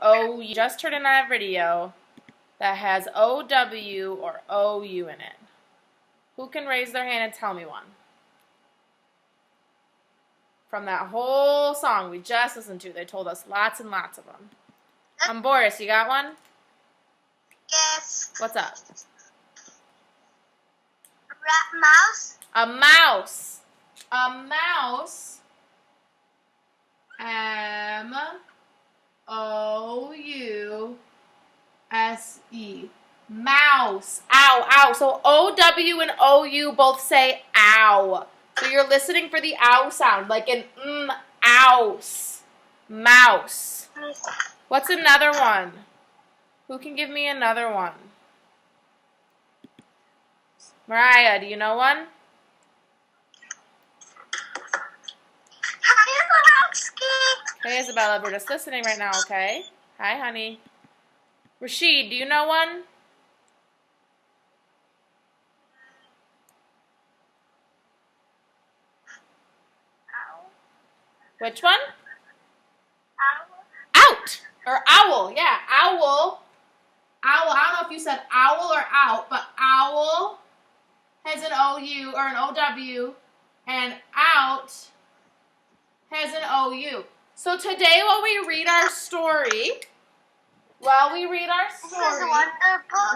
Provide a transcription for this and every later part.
O, you just heard in that video that has OW or OU in it? Who can raise their hand and tell me one? From that whole song we just listened to, they told us lots and lots of them. Boris, you got one? Yes. What's up? Mouse. A mouse. A mouse. M-O-U-S-E. Mouse. Ow, ow. So O-W and O-U both say ow. So you're listening for the ow sound, like an ouse. Mouse. What's another one? Who can give me another one? Mariah, do you know one? Hi, Hey, Isabella, we're just listening right now, okay? Hi, honey. Rashid, do you know one? Which one? Out! Or owl, yeah, owl. Owl, I don't know if you said owl or out, but owl has an O-U or an O-W, and out has an O-U. So today while we read our story,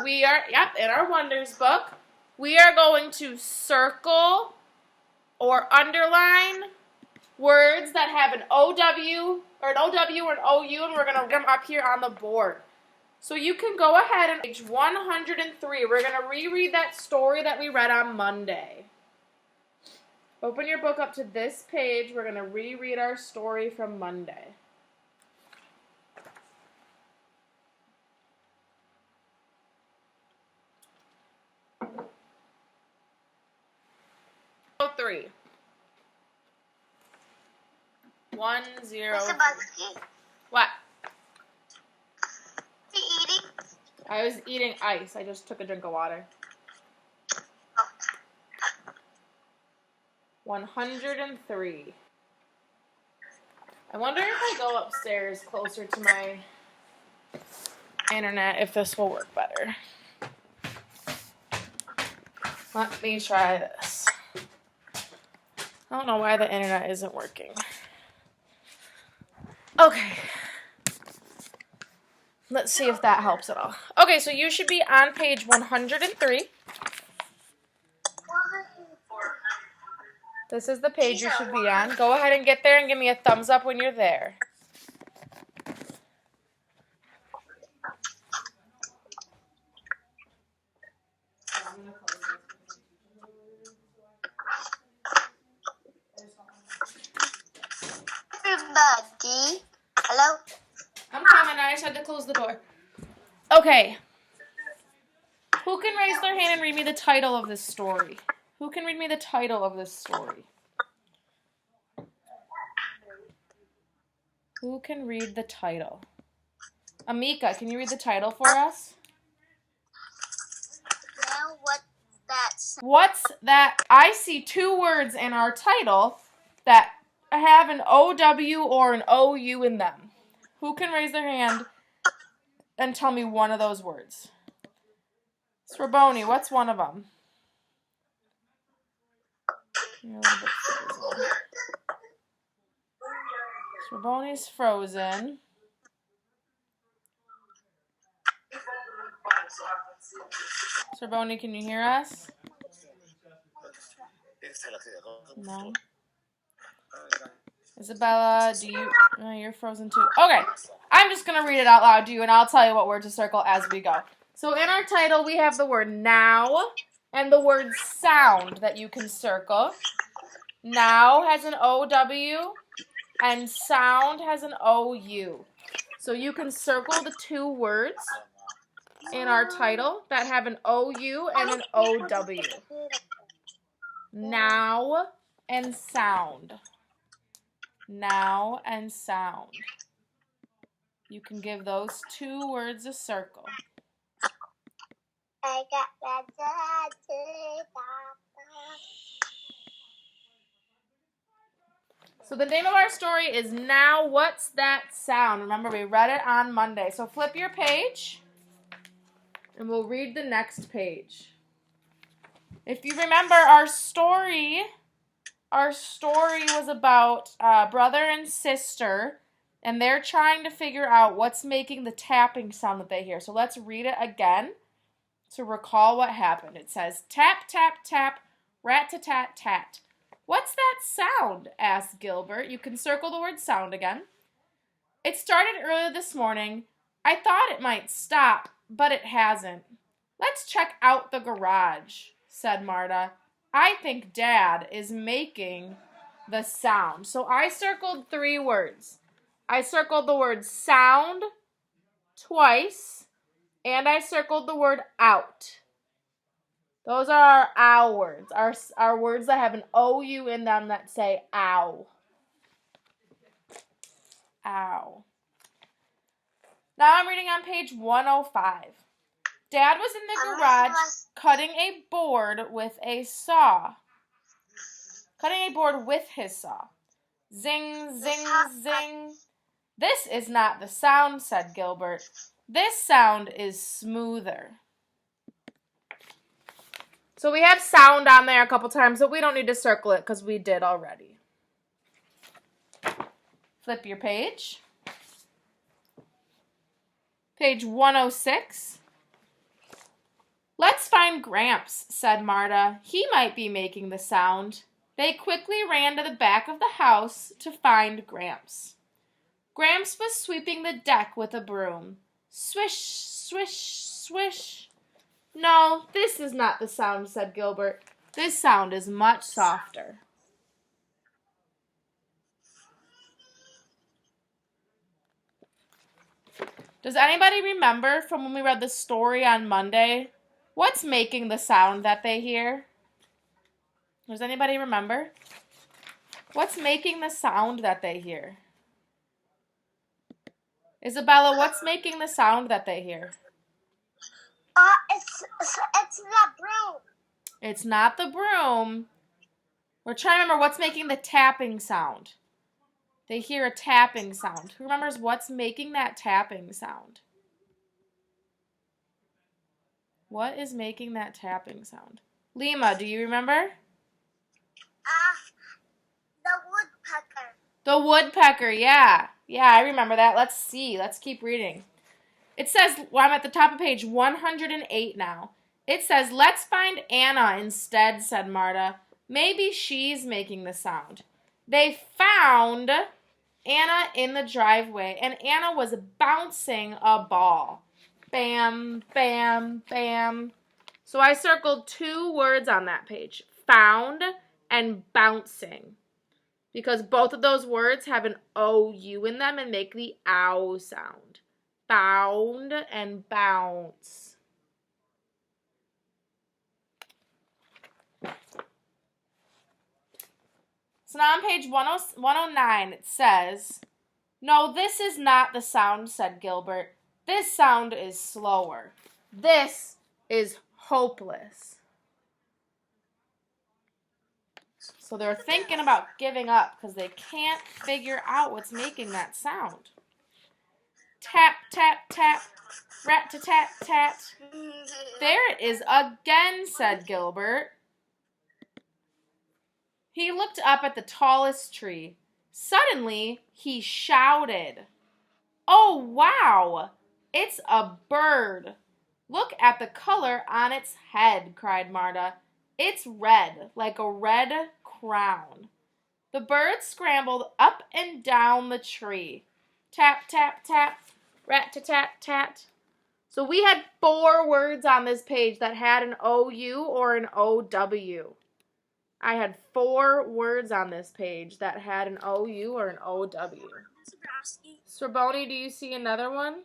we are, in our Wonders book, we are going to circle or underline words that have an O-W or an O-W or an O-U, and we're going to write them up here on the board. So you can go ahead and page 103. We're going to reread that story that we read on Monday. Open your book up to this page. We're going to reread our story from Monday. Three. 1, 0. What? Are you eating? I was eating ice. I just took a drink of water. 103. I wonder if I go upstairs closer to my internet, if this will work better. Let me try this. I don't know why the internet isn't working. Okay. Let's see if that helps at all. Okay, so you should be on page 103. This is the page you should be on. Go ahead and get there and give me a thumbs up when you're there. Everybody. Hello? I'm coming. I just had to close the door. Okay. Who can raise their hand and read me the title of this story? Who can read me the title of this story? Who can read the title? Amika, can you read the title for us? Now what's that? What's that? I see two words in our title that have an O-W or an O-U in them. Who can raise their hand and tell me one of those words? Sraboni, what's one of them? You're a little bit frozen. Sraboni's frozen. Sraboni, can you hear us? No. Isabella, you're frozen too. Okay, I'm just going to read it out loud to you, and I'll tell you what word to circle as we go. So in our title, we have the word now and the word sound that you can circle. Now has an O-W, and sound has an O-U. So you can circle the two words in our title that have an O-U and an O-W. Now and sound. Now and sound. You can give those two words a circle. I got that. So the name of our story is Now What's That Sound? Remember, we read it on Monday. So flip your page, and we'll read the next page. If you remember, our story was about brother and sister, and they're trying to figure out what's making the tapping sound that they hear. So let's read it again to recall what happened. It says, tap, tap, tap, rat-ta-tat-tat. What's that sound? Asked Gilbert. You can circle the word sound again. It started earlier this morning. I thought it might stop, but it hasn't. Let's check out the garage, said Marta. I think Dad is making the sound. So I circled 3 words. I circled the word sound twice, and I circled the word out. Those are our ow words, our words that have an OU in them that say ow. Ow. Now I'm reading on page 105. Dad was in the garage cutting a board with a saw. Cutting a board with his saw. Zing, zing, zing. This is not the sound, said Gilbert. This sound is smoother. So we have sound on there a couple times, but we don't need to circle it because we did already. Flip your page. Page 106. Let's find Gramps, said Marta. He might be making the sound. They quickly ran to the back of the house to find Gramps. Gramps was sweeping the deck with a broom. Swish, swish, swish. No, this is not the sound, said Gilbert. This sound is much softer. Does anybody remember from when we read the story on Monday? What's making the sound that they hear? Does anybody remember? What's making the sound that they hear? Isabella, what's making the sound that they hear? It's the broom. It's not the broom. We're trying to remember what's making the tapping sound. They hear a tapping sound. Who remembers what's making that tapping sound? What is making that tapping sound? Lima, do you remember? The woodpecker. The woodpecker, yeah. Yeah, I remember that. Let's see. Let's keep reading. It says, well, I'm at the top of page 108 now. It says, let's find Anna instead, said Marta. Maybe she's making the sound. They found Anna in the driveway, and Anna was bouncing a ball. Bam, bam, bam. So I circled 2 words on that page, found and bouncing, because both of those words have an OU in them and make the ow sound. Bound and bounce. So now on page 109 it says, no, this is not the sound, said Gilbert. This sound is slower. This is hopeless. So they're thinking about giving up because they can't figure out what's making that sound. Tap, tap, tap, rat-ta-tat-tat. There it is again, said Gilbert. He looked up at the tallest tree. Suddenly, he shouted, oh, wow! It's a bird. Look at the color on its head, cried Marta. It's red, like a red crown. The bird scrambled up and down the tree. Tap, tap, tap, rat-ta-tat-tat. So we had 4 words on this page that had an OU or an OW. I had 4 words on this page that had an OU or an OW. Sorboni, do you see another one?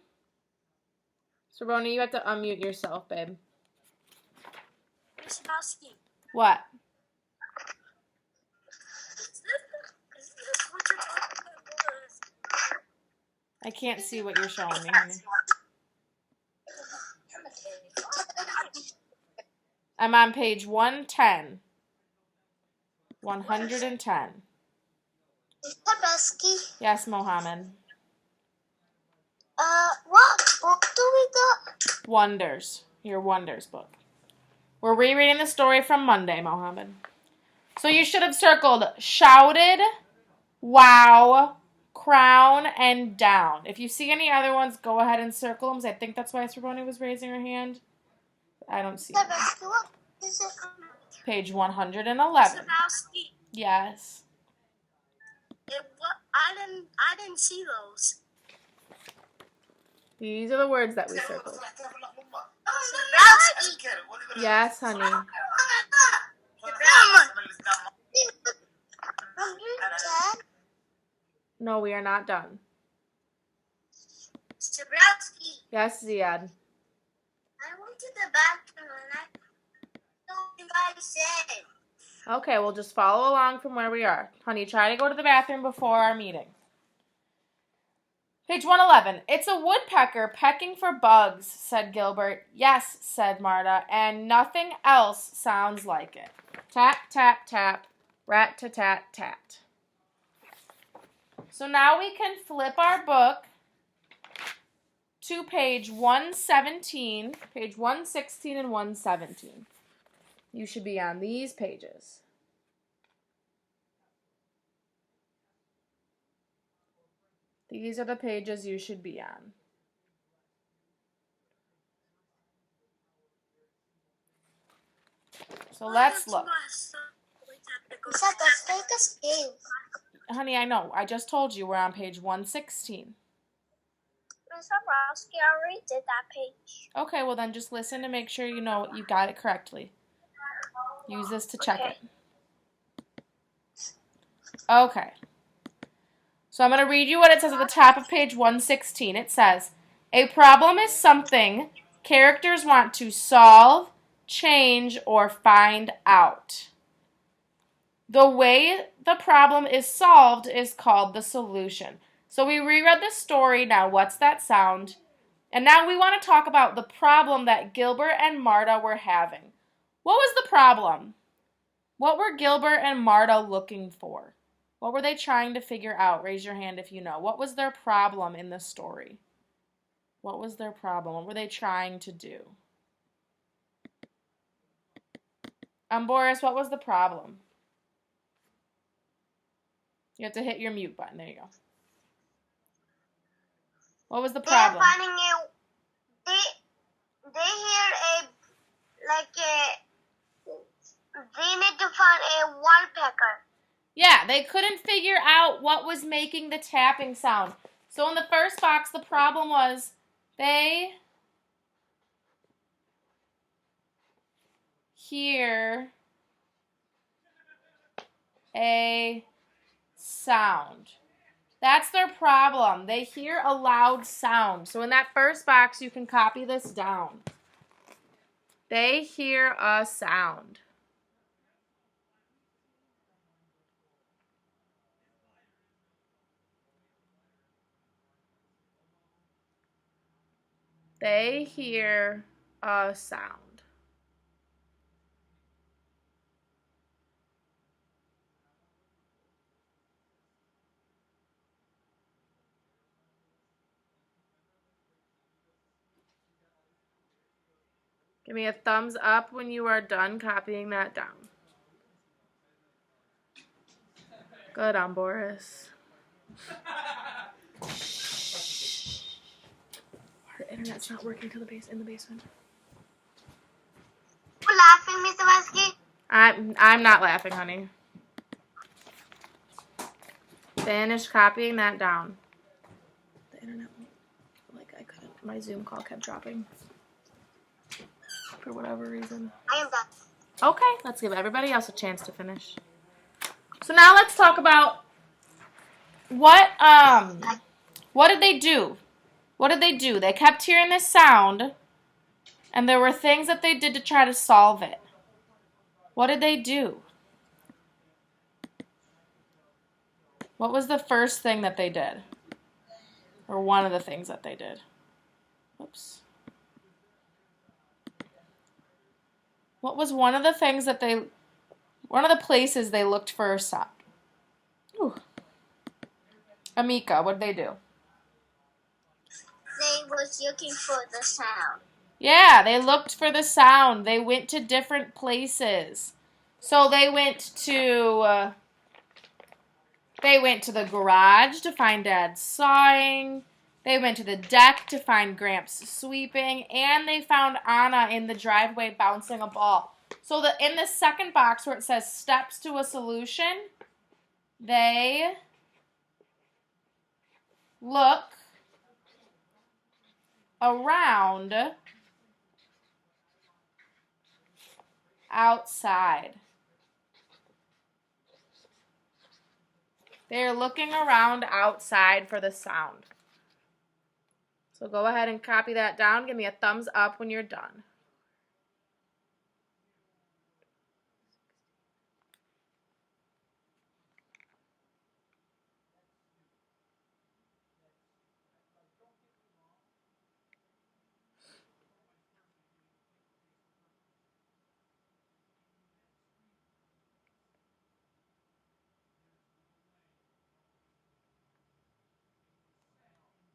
Sorboni, you have to unmute yourself, babe. What? I can't see what you're showing me, honey. I'm on page 110. 110. Mr. Besky. Yes, Mohammed. What book do we got? Wonders. Your Wonders book. We're rereading the story from Monday, Mohammed. So you should have circled shouted, wow, crown, and down. If you see any other ones, go ahead and circle them. I think that's why Sraboni was raising her hand. I don't see Mr. it. Besky, what is it? Page 111. Sebowski. Yes. I didn't see those. These are the words that we circled. Sebowski. Yes, honey. No, we are not done. Sebowski. Yes, Ziad. I went to the bathroom and I don't think I said. Okay, we'll just follow along from where we are. Honey, try to go to the bathroom before our meeting. Page 111. It's a woodpecker pecking for bugs, said Gilbert. Yes, said Marta, and nothing else sounds like it. Tap, tap, tap, rat-ta-tat-tat. So now we can flip our book to page 117, page 116 and 117. You should be on these pages. These are the pages you should be on. So let's look. Let's take a game. Honey, I know. I just told you we're on page 116. Mr. Rosky already did that page. Okay, well then just listen to make sure you know you got it correctly. Use this to check it. Okay. So I'm going to read you what it says at the top of page 116. It says, a problem is something characters want to solve, change, or find out. The way the problem is solved is called the solution. So we reread the story. Now, what's that sound? And now we want to talk about the problem that Gilbert and Marta were having. What was the problem? What were Gilbert and Marta looking for? What were they trying to figure out? Raise your hand if you know. What was their problem in the story? What was their problem? What were they trying to do? Boris, what was the problem? You have to hit your mute button. There you go. What was the problem? They're finding a. They hear they need to find a woodpecker. Yeah, they couldn't figure out what was making the tapping sound. So in the first box, the problem was they hear a sound. That's their problem. They hear a loud sound. So in that first box, you can copy this down. They hear a sound. They hear a sound. Give me a thumbs up when you are done copying that down. Good on, Boris. Our internet's not working in the basement. You're laughing, Mr. Vasky? I'm not laughing, honey. Finish copying that down. The internet, I couldn't. My Zoom call kept dropping. For whatever reason. I am done. Okay, let's give everybody else a chance to finish. So now let's talk about what did they do? What did they do? They kept hearing this sound, and there were things that they did to try to solve it. What did they do? What was the first thing that they did? Or one of the things that they did? Oops. What was one of the things that one of the places they looked for a sound? Ooh. Amika, what'd they do? They was looking for the sound. Yeah, they looked for the sound. They went to different places. So they went to the garage to find Dad sawing. They went to the deck to find Gramps sweeping, and they found Anna in the driveway bouncing a ball. So in the second box where it says steps to a solution, they look around outside. They're looking around outside for the sound. So go ahead and copy that down. Give me a thumbs up when you're done.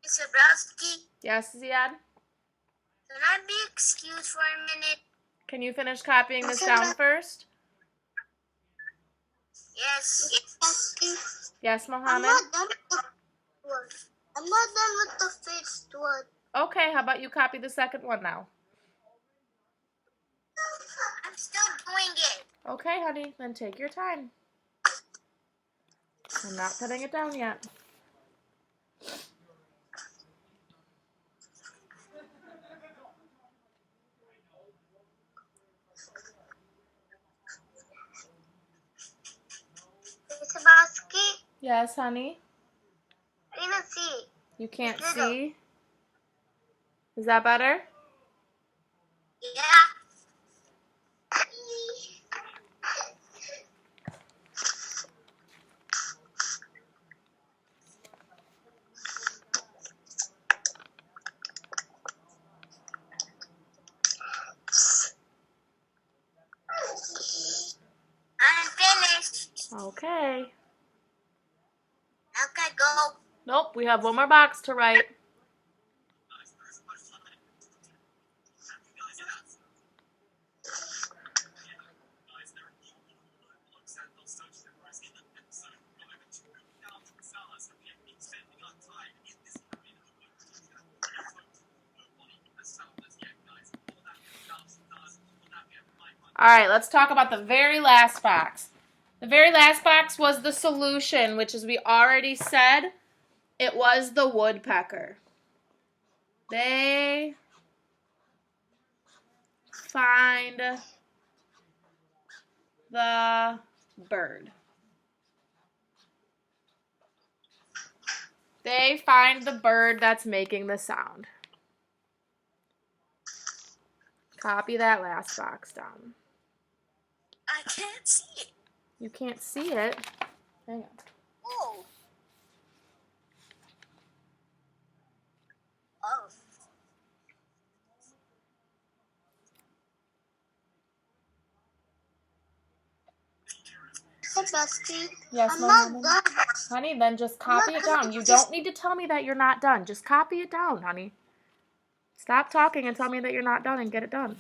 Mr. Browski, Yes, Ziad? can I be excused for a minute? Can you finish copying this down first? Yes. Yes, I'm Mohammed? not done with the one. I'm not done with the first one. Okay, how about you copy the second one now? I'm still doing it. Okay, honey, then take your time. I'm not putting it down yet. Mr. Browski, Yes, honey? I didn't see. You can't Little. see? Is that better? Yeah. I'm finished. Okay. Okay, go. Nope, we have one more box to write. All right, let's talk about the very last box. The very last box was the solution, which, as we already said, it was the woodpecker. They find the bird. They find the bird that's making the sound. Copy that last box down. I can't see it. You can't see it. Hang on. Oh. Oh. Hey, Dusty. Yes, I'm Mohammed? not done. Honey, then just copy it down. You don't need to tell me that you're not done. Just copy it down, honey. Stop talking and tell me that you're not done and get it done.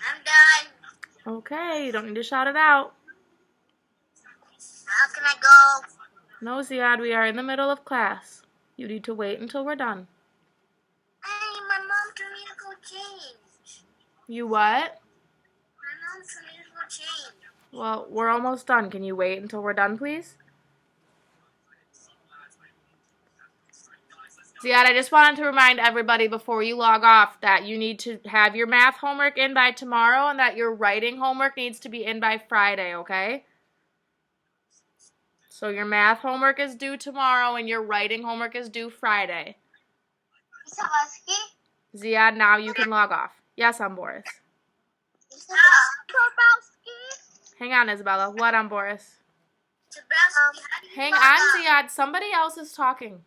I'm done. Okay, you don't need to shout it out. How can I go? No, Ziad, we are in the middle of class. You need to wait until we're done. Hey, my mom told me to go change. You what? My mom told me to go change. Well, we're almost done. Can you wait until we're done, please? Ziad, I just wanted to remind everybody before you log off that you need to have your math homework in by tomorrow and that your writing homework needs to be in by Friday, okay? So your math homework is due tomorrow and your writing homework is due Friday. Mr. Husky? Ziad, now you can log off. Yes, I'm Boris. Bobrowski. Hang on, Isabella. What on Boris? Bobrowski. Hang on, Ziad. Somebody else is talking.